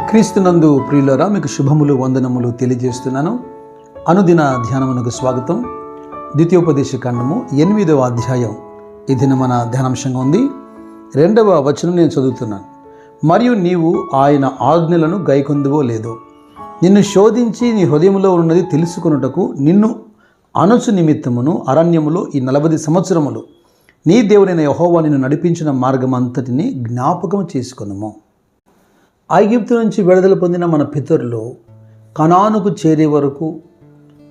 క్రీస్తునందు ప్రియులారా, మీకు శుభములు వందనములు తెలియజేస్తున్నాను. అనుదిన ధ్యానమునకు స్వాగతం. ద్వితీయోపదేశ కాండము 8వ అధ్యాయం ఈ దిన మన ధ్యానాంశంగా ఉంది. 2వ వచనం నేను చదువుతున్నాను. మరియు నీవు ఆయన ఆజ్ఞలను గైకొందువో లేదో, నిన్ను శోధించి నీ హృదయంలో ఉన్నది తెలుసుకొనుటకు నిన్ను అనుచు నిమిత్తమును అరణ్యములో ఈ 40 సంవత్సరములు నీ దేవుడైన యెహోవా నిన్ను నడిపించిన మార్గం అంతటిని జ్ఞాపకం చేసుకొనుము. ఐగుప్తు నుంచి విడుదల పొందిన మన పితరులు కనానుకు చేరే వరకు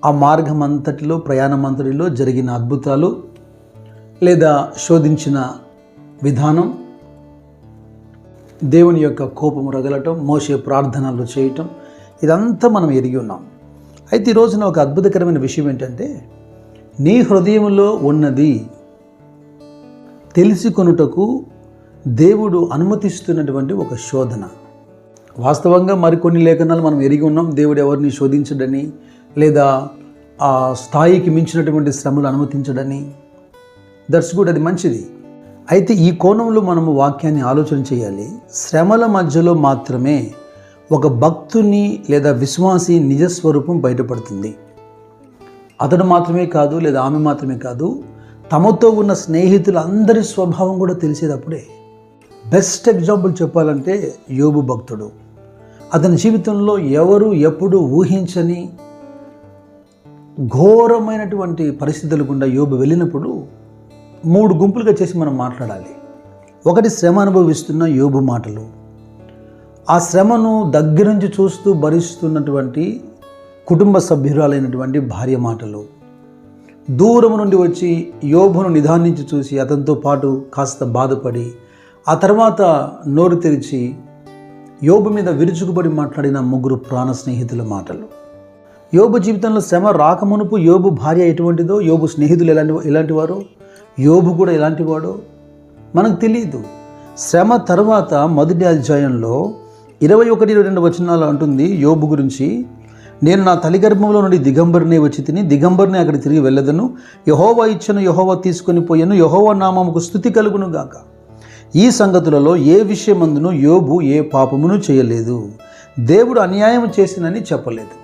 ఆ మార్గం అంతటిలో, ప్రయాణం అంతటిలో జరిగిన అద్భుతాలు లేదా శోధించిన విధానం, దేవుని యొక్క కోపము రగలటం, మోషే ప్రార్థనలు చేయటం, ఇదంతా మనం ఎరిగి ఉన్నాం. అయితే ఈ రోజున ఒక అద్భుతకరమైన విషయం ఏంటంటే, నీ హృదయంలో ఉన్నది తెలుసుకొనుటకు దేవుడు అనుమతిస్తున్నటువంటి ఒక శోధన. వాస్తవంగా మరికొన్ని లేఖనాలు మనం ఎరిగి ఉన్నాం. దేవుడు ఎవరిని శోధించడని, లేదా ఆ స్థాయికి మించినటువంటి శ్రమలు అనుమతించడని. దట్స్ గుడ్, అది మంచిది. అయితే ఈ కోణంలో మనము వాక్యాన్ని ఆలోచన చేయాలి. శ్రమల మధ్యలో మాత్రమే ఒక భక్తుని లేదా విశ్వాసి నిజస్వరూపం బయటపడుతుంది. అతడు మాత్రమే కాదు, లేదా ఆమె మాత్రమే కాదు, తమతో ఉన్న స్నేహితులందరి స్వభావం కూడా తెలిసేటప్పుడే. బెస్ట్ ఎగ్జాంపుల్ చెప్పాలంటే యోబు భక్తుడు. అతని జీవితంలో ఎవరు ఎప్పుడు ఊహించని ఘోరమైనటువంటి పరిస్థితుల గుండా యోబు వెళ్ళినప్పుడు 3 గుంపులుగా చేసి మనం మాట్లాడాలి. ఒకటి, శ్రమ అనుభవిస్తున్న యోబు మాటలు. ఆ శ్రమను దగ్గర నుంచి చూస్తూ భరిస్తున్నటువంటి కుటుంబ సభ్యురాలైనటువంటి భార్య మాటలు. దూరం నుండి వచ్చి యోబును నిదానించి చూసి అతనితో పాటు కాస్త బాధపడి ఆ తర్వాత నోరు తెరిచి యోబు మీద విరుచుకుపడి మాట్లాడిన 3 ప్రాణ స్నేహితుల మాటలు. యోబు జీవితంలో శ్రమ రాకమునుపు యోబు భార్య ఎటువంటిదో, యోబు స్నేహితులు ఎలాంటివారో, యోబు కూడా ఎలాంటివాడో మనకు తెలియదు. శ్రమ తర్వాత మొదటి అధ్యాయంలో 21-22 వచనాలు అంటుంది యోబు గురించి, నేను నా తల్లి గర్భంలో నుండి దిగంబరినే వచ్చి తిని, దిగంబరిని అక్కడ తిరిగి వెళ్ళదను. యెహోవా ఇచ్చను, యెహోవా తీసుకొని పోయాను, యెహోవా నామముకు స్తుతి కలుగును గాక. ఈ సంగతులలో ఏ విషయమందును యోబు ఏ పాపమును చేయలేదు, దేవుడు అన్యాయం చేసినని చెప్పలేదు.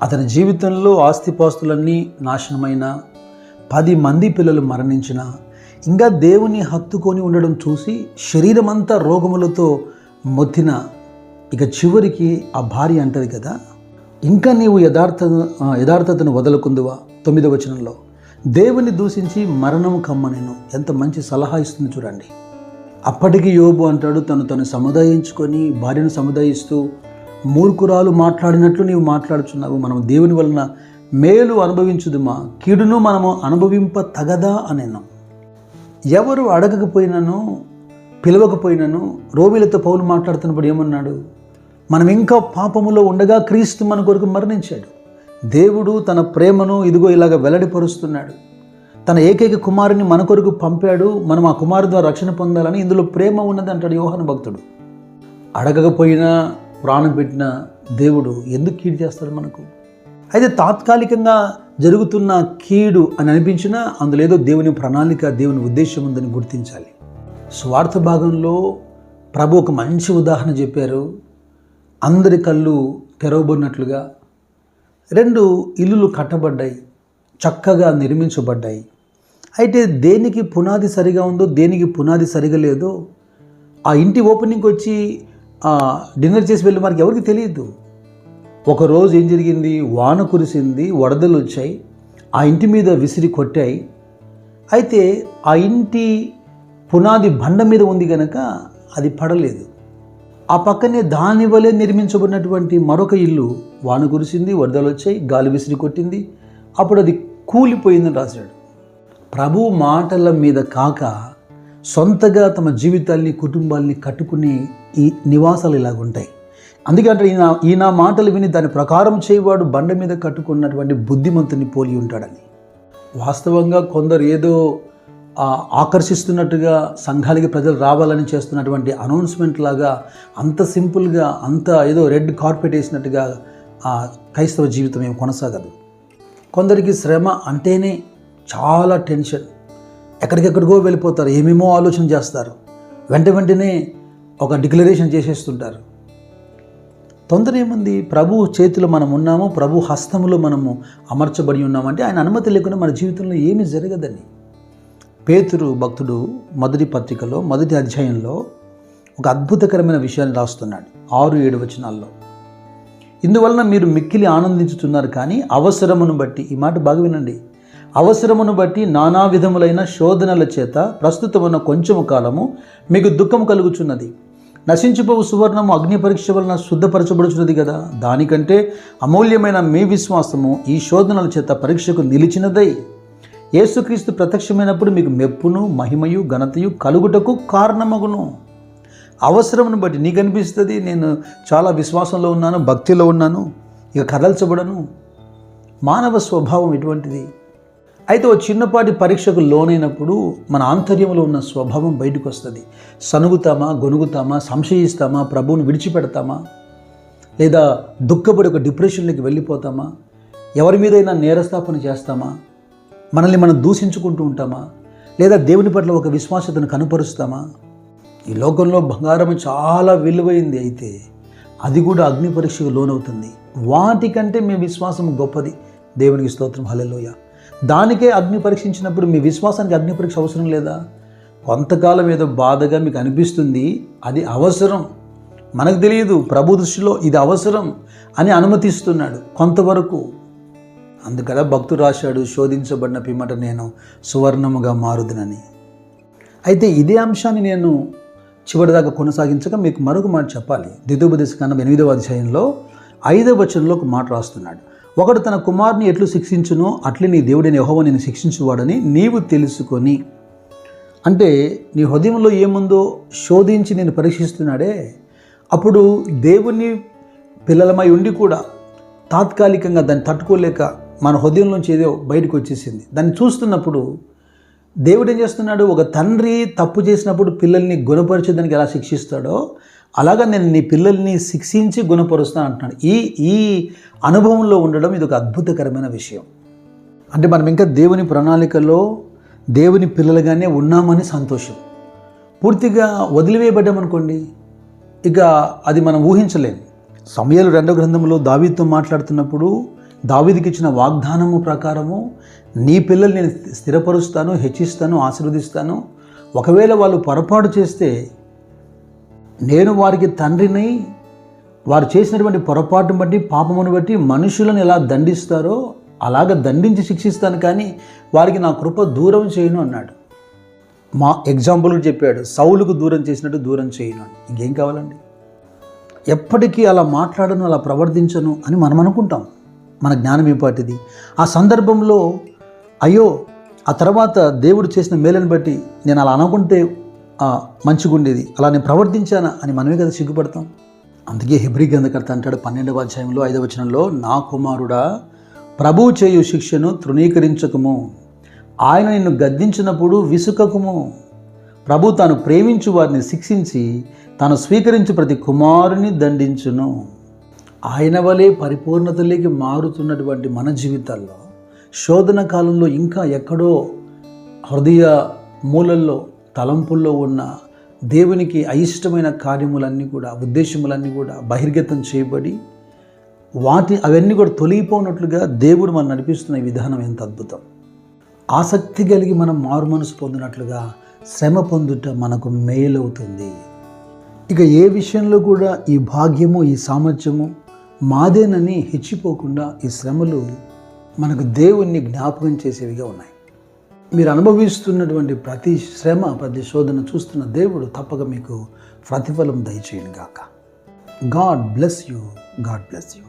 అతని జీవితంలో ఆస్తిపాస్తులన్నీ నాశనమైన, 10 మంది పిల్లలు మరణించిన, ఇంకా దేవుని హత్తుకొని ఉండడం చూసి శరీరమంతా రోగములతో మొత్తిన, ఇక చివరికి ఆ భార్య అంటది కదా, ఇంకా నీవు యథార్థతను వదలకుందువా. 9వ వచనంలో దేవుని దూషించి మరణము కమ్మనేను. ఎంత మంచి సలహా ఇస్తుంది చూడండి. అప్పటికి యోబు అంటాడు, తను సముదాయించుకొని భార్యను సముదాయిస్తూ, మూర్ఖురాలు మాట్లాడినట్లు నీవు మాట్లాడుచున్నావు. మనం దేవుని వలన మేలు అనుభవించుదుమా, కీడును మనము అనుభవింప తగదా అనేను. ఎవరు అడగకపోయినను పిలవకపోయినను రోమిలతో పౌలు మాట్లాడుతున్నప్పుడు ఏమన్నాడు, మనం ఇంకా పాపములో ఉండగా క్రీస్తు మన కొరకు మరణించాడు. దేవుడు తన ప్రేమను ఇదిగో ఇలాగ వెల్లడిపరుస్తున్నాడు. తన ఏకైక కుమారుని మన కొరకు పంపాడు. మనం ఆ కుమారు ద్వారా రక్షణ పొందాలని ఇందులో ప్రేమ ఉన్నది అంటాడు యోహాను భక్తుడు. అడగకపోయినా ప్రాణం పెట్టిన దేవుడు ఎందుకు కీడు చేస్తాడు మనకు? అయితే తాత్కాలికంగా జరుగుతున్న కీడు అని అనిపించినా అందులో ఏదో దేవుని ప్రణాళిక, దేవుని ఉద్దేశం ఉందని గుర్తించాలి. స్వార్థ భాగంలో ప్రభు ఒక మంచి ఉదాహరణ చెప్పారు. అందరి కళ్ళు తెరవబడినట్లుగా 2 ఇల్లులు కట్టబడ్డాయి, చక్కగా నిర్మించబడ్డాయి. అయితే దేనికి పునాది సరిగా ఉందో, దేనికి పునాది సరిగా లేదో ఆ ఇంటి ఓపెనింగ్కి వచ్చి డిన్నర్ చేసి వెళ్ళి మనకి ఎవరికి తెలియదు. ఒకరోజు ఏం జరిగింది, వాన కురిసింది, వరదలు వచ్చాయి, ఆ ఇంటి మీద విసిరి కొట్టాయి. అయితే ఆ ఇంటి పునాది బండ మీద ఉంది కనుక అది పడలేదు. ఆ పక్కనే దాని వలె నిర్మించబడినటువంటి మరొక ఇల్లు వాన కురిసింది, వరదలు వచ్చాయి, గాలి విసిరి కొట్టింది, అప్పుడు అది కూలిపోయిందని రాశాడు. ప్రభు మాటల మీద కాక సొంతగా తమ జీవితాల్ని, కుటుంబాల్ని కట్టుకునే ఈ నివాసాలు ఇలాగుంటాయి. అందుకంటే ఈయన మాటలు విని దాని ప్రకారం చేయవాడు బండ మీద కట్టుకున్నటువంటి బుద్ధిమంతుని పోలి ఉంటాడని. వాస్తవంగా కొందరు ఏదో ఆకర్షిస్తున్నట్టుగా సంఘాలకి ప్రజలు రావాలని చేస్తున్నటువంటి అనౌన్స్మెంట్ లాగా అంత సింపుల్గా, అంత ఏదో రెడ్ కార్పెట్ వేసినట్టుగా ఆ క్రైస్తవ జీవితం ఏం కొనసాగదు. కొందరికి శ్రమ అంటేనే చాలా టెన్షన్, ఎక్కడికెక్కడికో వెళ్ళిపోతారు, ఏమేమో ఆలోచన చేస్తారు, వెంటనే ఒక డిక్లరేషన్ చేసేస్తుంటారు. తొందర ఏముంది? ప్రభు చేతిలో మనం ఉన్నాము, ప్రభు హస్తములో మనము అమర్చబడి ఉన్నామంటే ఆయన అనుమతి లేకుండా మన జీవితంలో ఏమీ జరగదని. పేతురు భక్తుడు మొదటి పత్రికలో మొదటి అధ్యాయంలో ఒక అద్భుతకరమైన విషయాన్ని రాస్తున్నాడు 6-7 వచనాల్లో. ఇందువలన మీరు మిక్కిలి ఆనందించుతున్నారు, కానీ అవసరమును బట్టి, ఈ మాట బాగా వినండి, అవసరమును బట్టి నానా విధములైన శోధనల చేత ప్రస్తుతమున్న కొంచెము కాలము మీకు దుఃఖము కలుగుచున్నది. నశించిపోవు సువర్ణము అగ్ని పరీక్ష వలన శుద్ధపరచబడుచున్నది కదా, దానికంటే అమూల్యమైన మీ విశ్వాసము ఈ శోధనల చేత పరీక్షకు నిలిచినదై యేసుక్రీస్తు ప్రత్యక్షమైనప్పుడు మీకు మెప్పును మహిమయు ఘనతయు కలుగుటకు కారణమగును. అవసరమును బట్టి నీకు అనిపిస్తుంది, నేను చాలా విశ్వాసంలో ఉన్నాను, భక్తిలో ఉన్నాను, ఇక కదల్చబడను. మానవ స్వభావం ఎటువంటిది? అయితే ఓ చిన్నపాటి పరీక్షకు లోనైనప్పుడు మన ఆంతర్యంలో ఉన్న స్వభావం బయటకు వస్తుంది. సనుగుతామా, గొనుగుతామా, సంశయిస్తామా, ప్రభువుని విడిచిపెడతామా, లేదా దుఃఖపడి ఒక డిప్రెషన్లోకి వెళ్ళిపోతామా, ఎవరి మీదైనా నేరస్థాపన చేస్తామా, మనల్ని మనం దూషించుకుంటూ ఉంటామా, లేదా దేవుని పట్ల ఒక విశ్వాసతను కనుపరుస్తామా? ఈ లోకంలో బంగారం చాలా విలువైంది, అయితే అది కూడా అగ్ని పరీక్షకు లోనవుతుంది. వాటికంటే మీ విశ్వాసం గొప్పది. దేవునికి స్తోత్రం, హల్లెలూయా. దానికే అగ్ని పరీక్షించినప్పుడు మీ విశ్వాసానికి అగ్ని పరీక్ష అవసరం లేదా? కొంతకాలం ఏదో బాధగా మీకు అనిపిస్తుంది, అది అవసరం. మనకు తెలియదు, ప్రభు దృష్టిలో ఇది అవసరం అని అనుమతిస్తున్నాడు కొంతవరకు. అందుకలా భక్తుడు రాశాడు, శోధించబడిన పిమ్మట నేను సువర్ణముగా మారుదునని. అయితే ఇదే అంశాన్ని నేను చివరిదాకా కొనసాగించక మీకు మరొక మాట చెప్పాలి. ద్వితీయోపదేశకాండం 8వ అధ్యాయంలో 5వ వచనంలో ఒక మాట రాస్తున్నాడు. ఒకడు తన కుమారుని ఎట్లు శిక్షించునో అట్లే నీ దేవుడైన యెహోవా నిన్ను శిక్షించువాడని నీవు తెలుసుకొని. అంటే నీ హృదయంలో ఏముందో శోధించి నేను పరీక్షిస్తున్నాడే. అప్పుడు దేవుని పిల్లలమై ఉండి కూడా తాత్కాలికంగా దాన్ని తట్టుకోలేక మన హృదయంలోంచి ఏదో బయటకు వచ్చేసింది. దాన్ని చూస్తున్నప్పుడు దేవుడు ఏం చేస్తున్నాడు? ఒక తండ్రి తప్పు చేసినప్పుడు పిల్లల్ని గుణపరిచేదానికి ఎలా శిక్షిస్తాడో అలాగా నేను నీ పిల్లల్ని శిక్షించి గుణపరుస్తాను అంటున్నాడు. ఈ అనుభవంలో ఉండడం ఇది ఒక అద్భుతకరమైన విషయం. అంటే మనం ఇంకా దేవుని ప్రణాళికలో దేవుని పిల్లలుగానే ఉన్నామని సంతోషం. పూర్తిగా వదిలివేయబడ్డామనుకోండి, ఇక అది మనం ఊహించలేము. సమూయేలు 2వ గ్రంథంలో దావీదుతో మాట్లాడుతున్నప్పుడు దావీదుకి ఇచ్చిన వాగ్దానము ప్రకారము నీ పిల్లల్ని నేను స్థిరపరుస్తాను, హెచ్చిస్తాను, ఆశీర్వదిస్తాను. ఒకవేళ వాళ్ళు పొరపాటు చేస్తే నేను వారికి తండ్రిని, వారు చేసినటువంటి పొరపాటును బట్టి పాపమును బట్టి మనుషులను ఎలా దండిస్తారో అలాగ దండించి శిక్షిస్తాను, కానీ వారికి నా కృప దూరం చేయను అన్నాడు. మా ఎగ్జాంపుల్ చెప్పాడు, సౌలుకు దూరం చేసినట్టు దూరం చేయను అని. ఇంకేం కావాలండి? ఎప్పటికీ అలా మాట్లాడను, అలా ప్రవర్తించను అని మనం అనుకుంటాం. మన జ్ఞానం ఏపాటిది? ఆ సందర్భంలో అయ్యో ఆ తర్వాత దేవుడు చేసిన మేలను బట్టి నేను అలా అనుకుంటే మంచిగుండేది, అలా నేను ప్రవర్తించానా అని మనమే కదా సిగ్గుపడతాం. అందుకే హెబ్రీ గ్రంథకర్త అంటాడు 12వ అధ్యాయంలో 5వ వచనంలో, నా కుమారుడా ప్రభువు చేయు శిక్షను తృణీకరించకము, ఆయన నిన్ను గద్దించినప్పుడు విసుకకుము. ప్రభు తాను ప్రేమించు వారిని శిక్షించి తాను స్వీకరించు ప్రతి కుమారుని దండించును. ఆయన వలె పరిపూర్ణతలోకి మారుతున్నటువంటి మన జీవితాల్లో శోధన కాలంలో ఇంకా ఎక్కడో హృదయ మూలల్లో తలంపుల్లో ఉన్న దేవునికి అయిష్టమైన కార్యములన్నీ కూడా, ఉద్దేశములన్నీ కూడా బహిర్గతం చేయబడి అవన్నీ కూడా తొలగిపోనట్లుగా దేవుడు మనం నడిపిస్తున్న విధానం ఎంత అద్భుతం. ఆసక్తి కలిగి మనం మారు మనసు పొందినట్లుగా శ్రమ పొందుట మనకు మేలవుతుంది. ఇక ఏ విషయంలో కూడా ఈ భాగ్యము, ఈ సామర్థ్యము మాదేనని హెచ్చిపోకుండా ఈ శ్రమలు మనకు దేవుణ్ణి జ్ఞాపకం చేసేవిగా ఉన్నాయి. మీరు అనుభవిస్తున్నటువంటి ప్రతి శ్రమ, ప్రతి శోధన చూస్తున్న దేవుడు తప్పక మీకు ప్రతిఫలం దయచేయను గాక. God bless you. God bless you.